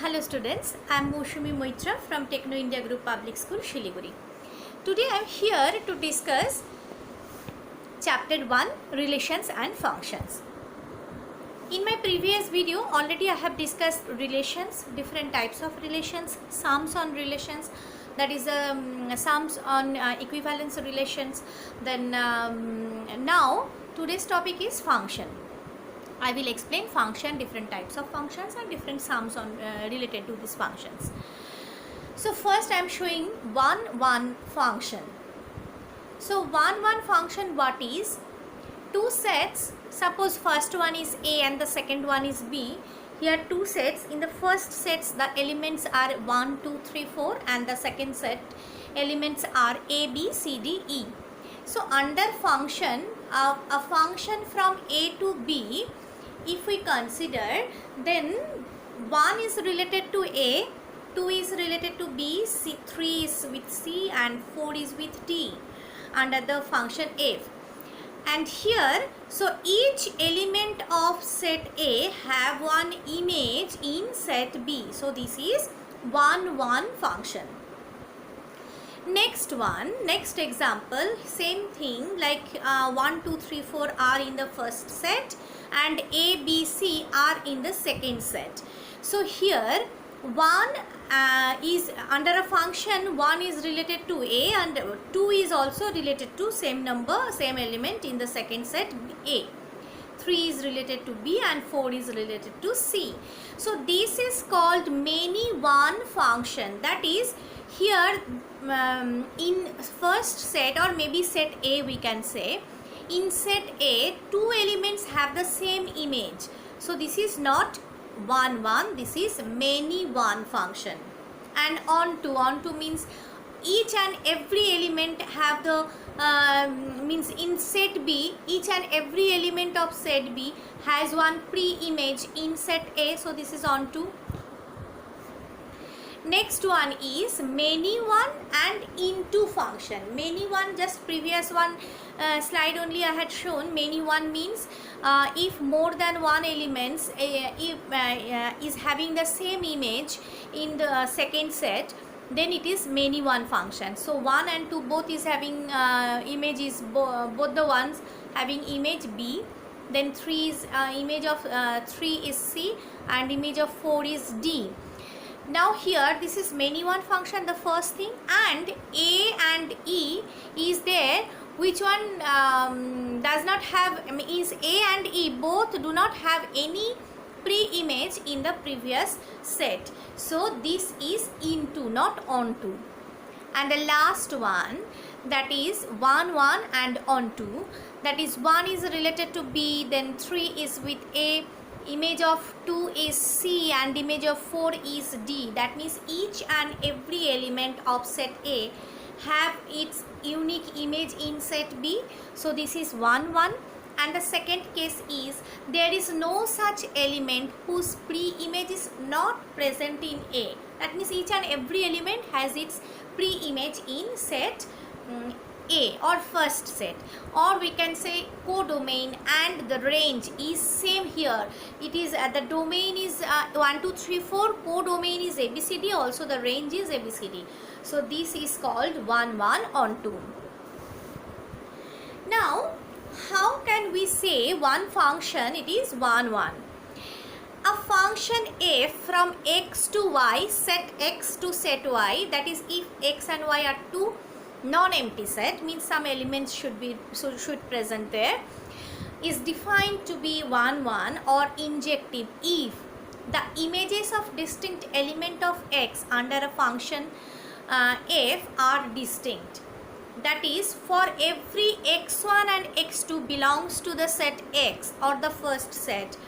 Hello students, I am Moushumi Moitra from Techno India Group Public School, Shiliguri. Today I am here to discuss Chapter 1 Relations and Functions. In my previous video already I have discussed relations, different types of relations, sums on relations, that is sums on equivalence relations. Then now today's topic is function. I will explain function, different types of functions and different sums on related to these functions. So first I am showing 1 function. So 1 function, what is? Two sets, suppose first one is A and the second one is B. Here two sets. In the first sets the elements are 1, 2, 3, 4 and the second set elements are A, B, C, D, E. So under function, a function from A to B, if we consider, then 1 is related to A, 2 is related to B, 3 is with C and 4 is with D under the function f. And here, so each element of set A have one image in set B. So this is 1 function. Next one, next example, same thing, like 1, 2, 3, 4 are in the first set and A, B, C are in the second set. So here 1 is under a function, 1 is related to A and 2 is also related to same number, same element in the second set A. 3 is related to B and 4 is related to C. So this is called many one function. That is, here in first set or maybe set A we can say, in set A two elements have the same image. So this is not 1 this is many one function. And onto means each and every element have the means in set B each and every element of set B has one pre-image in set A. So this is onto. Next one is many one and into function. Many one, just previous one slide only I had shown. Many one means if more than one elements is having the same image in the second set, then it is many one function. So 1 and 2 both is having images, both the ones having image B. Then 3 is image of 3 is C and image of 4 is D. Now here this is many one function, the first thing, and A and E is there. Which one does not have, is A and E both do not have any pre-image in the previous set. So this is into, not onto. And the last one, that is 1 and onto, that is 1 is related to B, then 3 is with A, image of 2 is C and image of 4 is D. That means each and every element of set A have its unique image in set B. So this is 1. And the second case is there is no such element whose pre-image is not present in A. That means each and every element has its pre-image in set A or first set, or we can say codomain, and the range is same here. It is the domain is 1, 2, 3, 4, codomain is ABCD, also the range is ABCD. So this is called 1 onto. Now how can we say one function it is 1? A function f from x to y, set x to set y, that is if x and y are two non-empty set, means some elements should present there, is defined to be 1 or injective if the images of distinct element of x under a function f are distinct. That is, for every x1 and x2 belongs to the set x or the first set,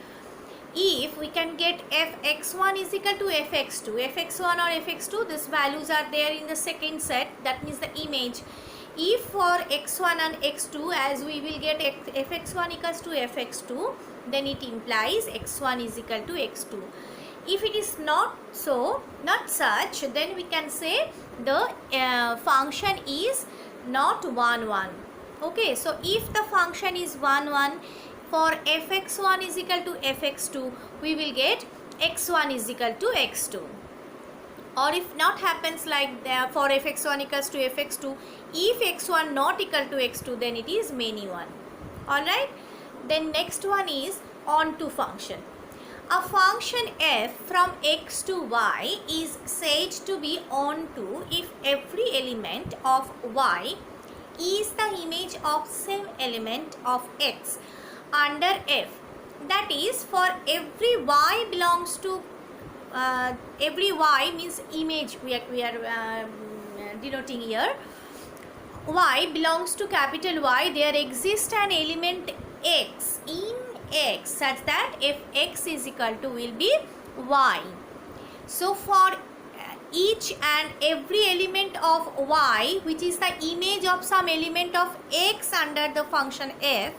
if we can get fx1 is equal to fx2, fx1 or fx2, these values are there in the second set, that means the image. If for x1 and x2, as we will get fx1 equals to fx2, then it implies x1 is equal to x2. If it is not so, not such, then we can say the function is not 1. Okay, so if the function is 1, for fx1 is equal to fx2, we will get x1 is equal to x2. Or if not happens like that, for fx1 equals to fx2, if x1 not equal to x2, then it is many one. Alright. Then next one is onto function. A function f from x to y is said to be onto if every element of y is the image of same element of x under f. That is, for every y belongs to every y means image we are denoting here. Y belongs to capital Y. There exists an element x in x such that if x is equal to will be y. So for each and every element of y which is the image of some element of x under the function f,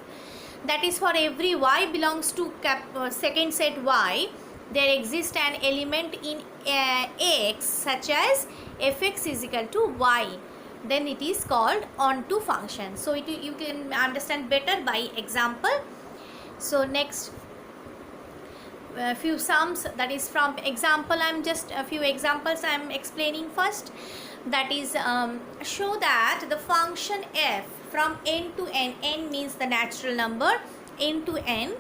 that is, for every y belongs to second set y, there exists an element in x such as fx is equal to y, then it is called onto function. So you can understand better by example. So next few sums, that is from example, I'm just a few examples I'm explaining first. That is, show that the function f from n to n, n means the natural number, n to n,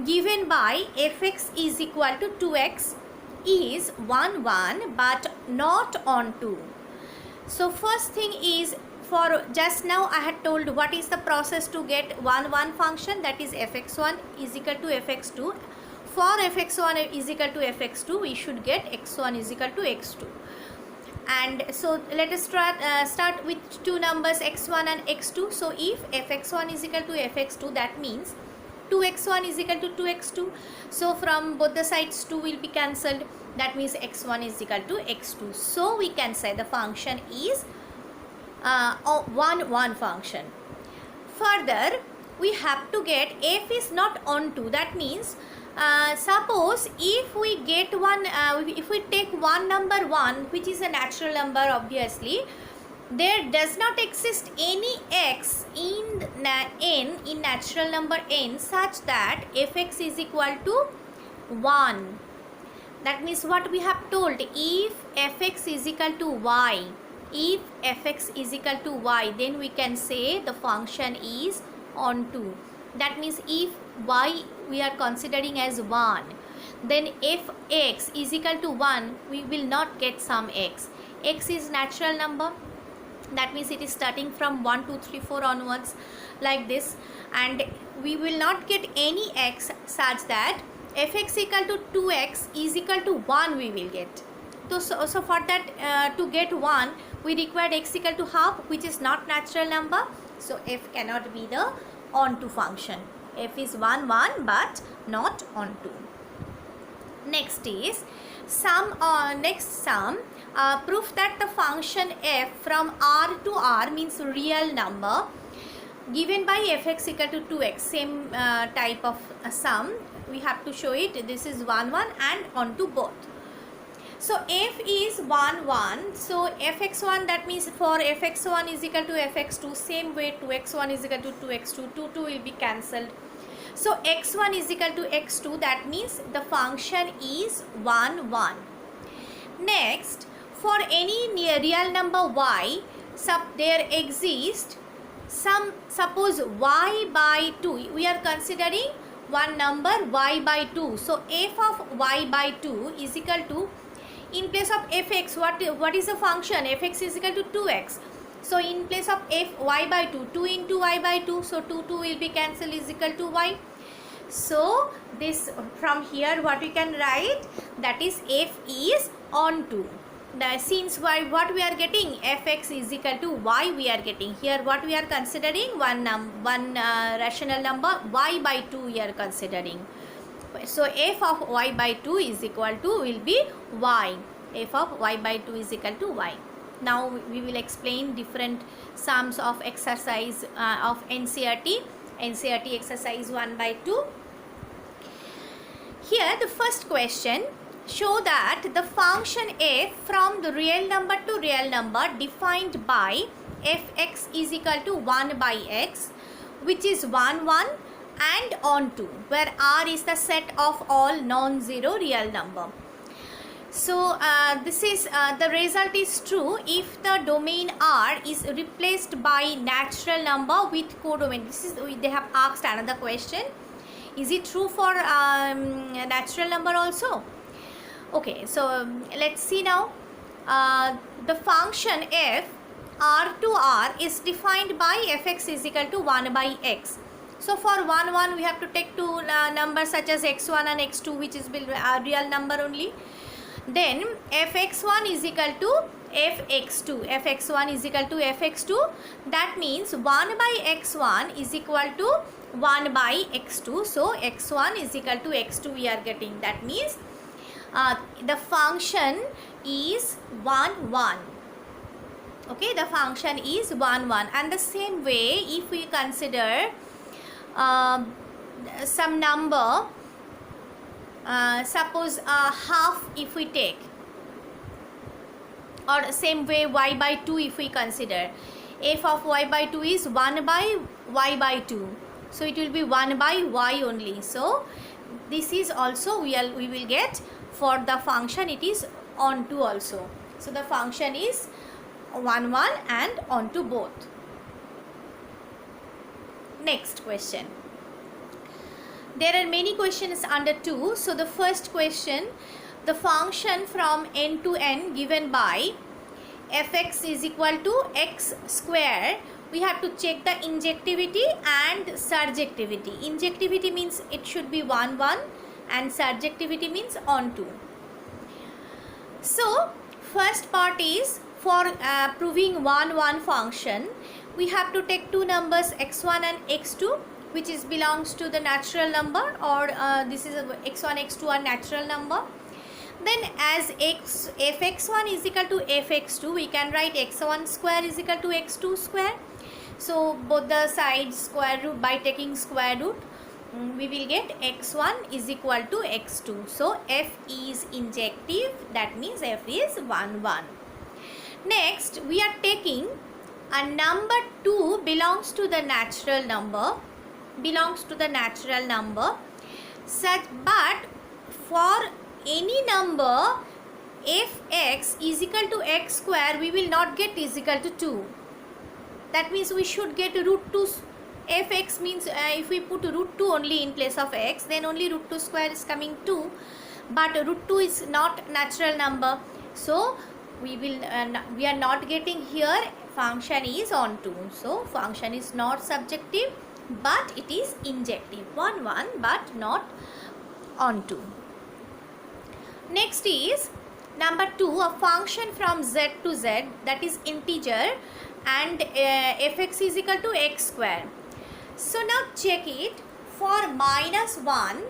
given by fx is equal to 2x is 1 1 but not onto. So first thing is, for just now I had told what is the process to get 1 1 function, that is fx1 is equal to fx2. For fx1 is equal to fx2, we should get x1 is equal to x2. And so let us start with two numbers x1 and x2. So if fx1 is equal to fx2, that means 2x1 is equal to 2x2. So from both the sides 2 will be cancelled. That means x1 is equal to x2. So we can say the function is 1 1 function. Further, we have to get f is not onto. That means suppose if we get one, if we take one number 1, which is a natural number, obviously there does not exist any x in n, in natural number n, such that fx is equal to 1. That means what we have told, if fx is equal to y, if fx is equal to y, then we can say the function is onto. That means if y we are considering as 1, then if x is equal to 1, we will not get some x. X is natural number. That means it is starting from 1 2 3 4 onwards, like this, and we will not get any x such that fx equal to 2x is equal to 1 we will get. So for that to get 1, we require x equal to half, which is not natural number. So f cannot be the onto function. F is 1 1 but not onto. Next is sum. Next sum. Proof that the function f from r to r means real number given by fx equal to 2x. Same type of sum. We have to show it. This is 1 1 and onto both. So f is 1 1. So fx1, that means for fx1 is equal to fx2. Same way 2x1 is equal to 2x2. 2 2 will be cancelled. So x1 is equal to x2. That means the function is 1 1. Next, for any real number y, there exists some, suppose y by 2. We are considering one number y by 2. So f of y by 2 is equal to, in place of fx, what is the function? Fx is equal to 2x. So in place of f y by 2, 2 into y by 2, so 2 2 will be cancelled, is equal to y. So this, from here what we can write, that is f is onto. Since what we are getting, fx is equal to y we are getting. Here what we are considering, one rational number y by 2 we are considering. So f of y by 2 is equal to will be y. F of y by 2 is equal to y. Now we will explain different sums of exercise of NCERT exercise 1 by 2. Here the first question, show that the function f from the real number to real number defined by fx is equal to 1 by x, which is 1 1 and onto, where R is the set of all non-zero real number. So this is the result is true if the domain R is replaced by natural number with codomain. This is, they have asked another question. Is it true for natural number also? Okay, so let's see now. The function f R to R is defined by fx is equal to 1 by x. So for 1 1 we have to take two numbers such as x1 and x2, which is real number only. Then fx1 is equal to fx2, fx1 is equal to fx2. That means 1 by x1 is equal to 1 by x2. So x1 is equal to x2 we are getting. That means the function is 1 1. Okay, the function is 1 1. And the same way, if we consider some number, suppose half if we take, or same way y by 2 if we consider, f of y by 2 is 1 by y by 2, so it will be 1 by y only. So this is also we will get for the function, it is onto also. So the function is 1 1 and onto both. Next question. There are many questions under 2. So the first question, the function from n to n given by fx is equal to x square. We have to check the injectivity and surjectivity. Injectivity means it should be 1 1 and surjectivity means onto. So first part is for proving 1 1 function, we have to take two numbers x1 and x2, which is belongs to the natural number, or this is x1 x2 are natural number. Then as fx1 is equal to fx2, we can write x1 square is equal to x2 square. So both the sides square root, by taking square root we will get x1 is equal to x2. So f is injective, that means f is 1 1. Next we are taking a number 2 belongs to the natural number, such, but for any number fx is equal to x square, we will not get is equal to 2. That means we should get root 2. Fx means if we put root 2 only in place of x, then only root 2 square is coming 2, but root 2 is not natural number, so we are not getting here. Function is onto, so function is not subjective but it is injective, 1 1 but not onto. Next is number 2, a function from z to z, that is integer, and fx is equal to x square. So now check it. For minus 1,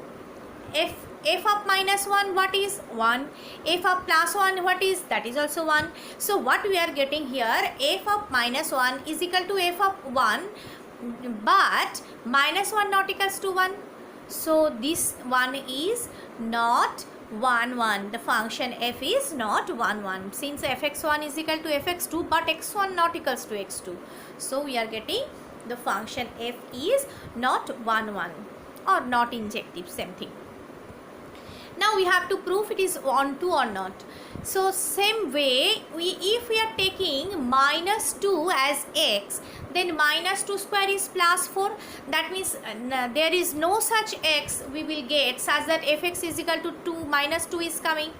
f of minus 1 what is 1, f of plus 1 what is, that is also 1. So what we are getting here, f of minus 1 is equal to f of 1, but minus 1 not equals to 1. So this one is not 1 1. The function f is not 1 1, since fx1 is equal to fx2 but x1 not equals to x2. So we are getting the function f is not 1 1 or not injective, same thing. Now we have to prove it is onto or not. So same way, if we are taking minus 2 as x, then minus 2 square is plus 4. That means there is no such x we will get such that fx is equal to 2, minus 2 is coming.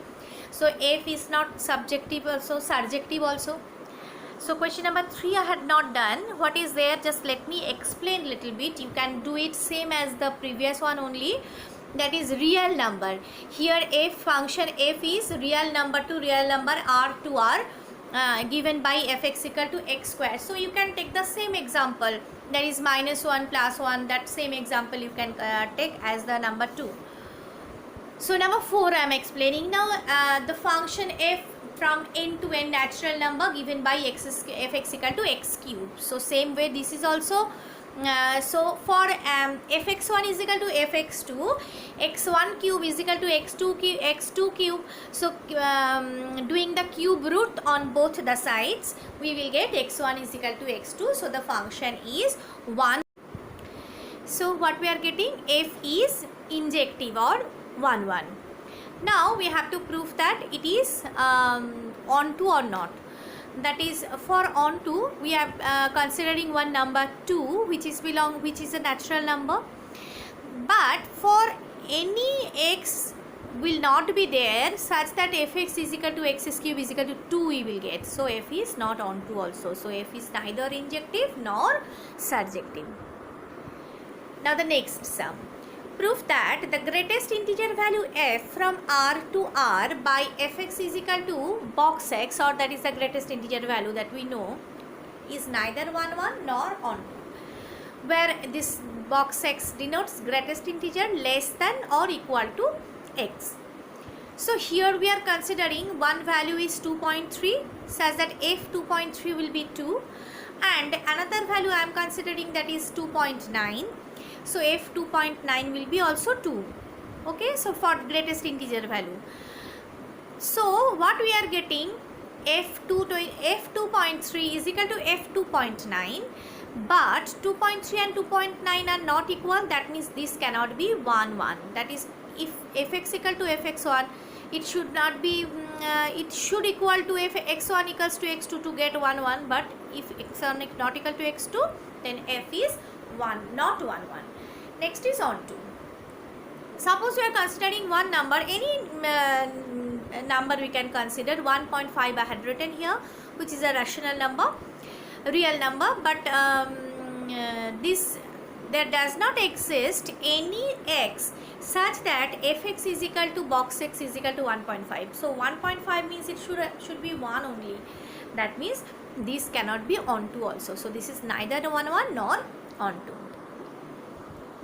So f is not subjective also, surjective also. So question number 3 I had not done. What is there? Just let me explain little bit. You can do it same as the previous one only. That is real number. Here f function f is real number to real number, r to r, given by fx equal to x square. So you can take the same example, that is minus 1 plus 1, that same example you can take as the number 2. So number 4 I am explaining now. The function f from n to n natural number given by fx equal to x cube. So same way this is also. So for fx1 is equal to fx2, x1 cube is equal to x2 cube. So doing the cube root on both the sides, we will get x1 is equal to x2. So the function is 1. So what we are getting, f is injective or 1 1. Now we have to prove that it is onto or not. That is, for onto we are considering one number 2 which is a natural number, but for any x will not be there such that fx is equal to x cube is equal to 2 we will get. So f is not onto also. So f is neither injective nor surjective. Now the next sum. Prove that the greatest integer value f from r to r by fx is equal to box x, or that is the greatest integer value that we know, is neither 1 1 nor onto, where this box x denotes greatest integer less than or equal to x. So here we are considering one value is 2.3 such that f 2.3 will be 2, and another value I am considering that is 2.9. So f 2.9 will be also 2. Okay, so for greatest integer value. So what we are getting, f 2.3 is equal to f 2.9, but 2.3 and 2.9 are not equal. That means this cannot be 1 1. That is, if fx equal to fx1, it should not be it should equal to if x1 equals to x2 to get 1 1, but if x1 is not equal to x2, then f is 1, not 1 1. Next is onto. Suppose we are considering one number, any number we can consider. 1.5 I had written here, which is a rational number, real number, but there does not exist any x such that fx is equal to box x is equal to 1.5. So 1.5 means it should be 1 only. That means this cannot be onto also. So this is neither 1 1 nor onto.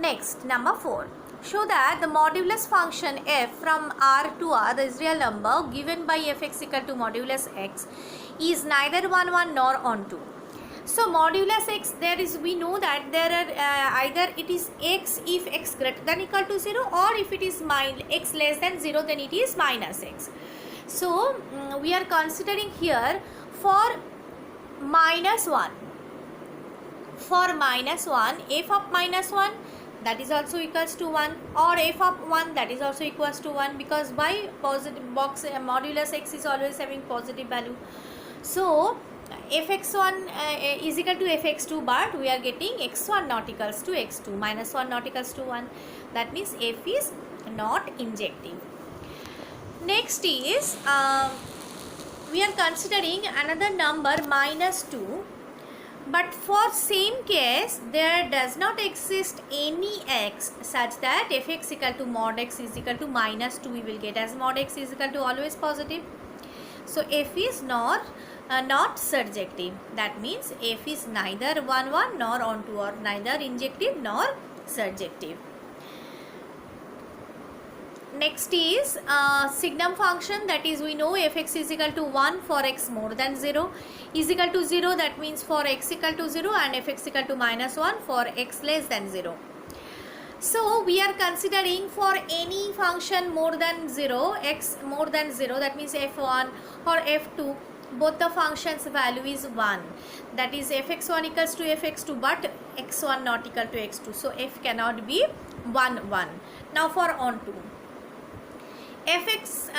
Next, number 4. Show that the modulus function f from r to r, the real number given by fx equal to modulus x, is neither 1 1 nor onto. So modulus x, there is, we know that there are either it is x if x greater than equal to 0, or if it is x less than 0, then it is minus x. So we are considering here for minus 1. For minus 1, f of minus 1, that is also equals to 1, or f of 1, that is also equals to 1, because by positive box modulus x is always having positive value. So fx1 is equal to fx2, but we are getting x1 not equals to x2, minus 1 not equals to 1. That means f is not injective. Next is we are considering another number minus 2, but for same case there does not exist any x such that fx equal to mod x is equal to minus 2 we will get, as mod x is equal to always positive. So f is not surjective. That means f is neither 1 1 nor onto, or neither injective nor surjective. Next is signum function, that is, we know fx is equal to 1 for x more than 0, is equal to 0, that means for x equal to 0, and fx equal to minus 1 for x less than 0. So we are considering for any function more than 0, x more than 0, that means f1 or f2, both the functions value is 1. That is, fx1 equals to fx2, but x1 not equal to x2. So f cannot be 1 1. Now for onto. Fx,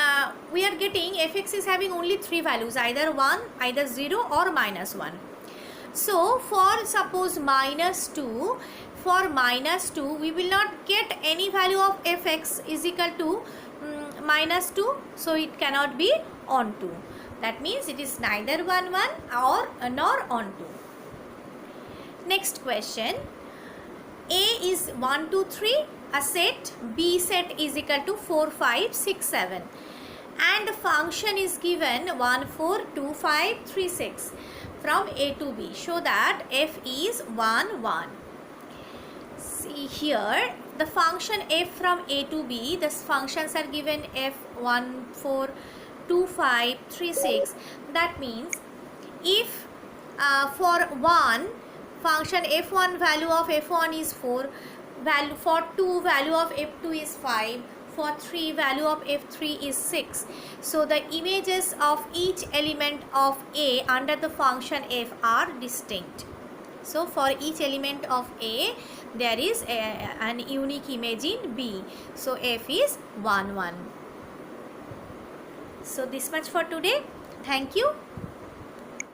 we are getting fx is having only 3 values, either 1, either 0 or minus 1. So for suppose minus 2, for minus 2 we will not get any value of fx is equal to minus 2, so it cannot be onto. That means it is neither 1 1 or nor onto. Next question. A is 1 2 3, a set, B set is equal to 4 5 6 7, and the function is given 1 4 2 5 3 6 from A to B. Show that f is 1 1. See here, the function f from A to B, the functions are given f 1 4 2 5 3 6. That means if for 1 function f1 value of f1 is 4, value for 2 value of f2 is 5, for 3 value of f3 is 6. So the images of each element of A under the function f are distinct. So for each element of A, there is an unique image in B. So F is 1 1. So this much for today. Thank you.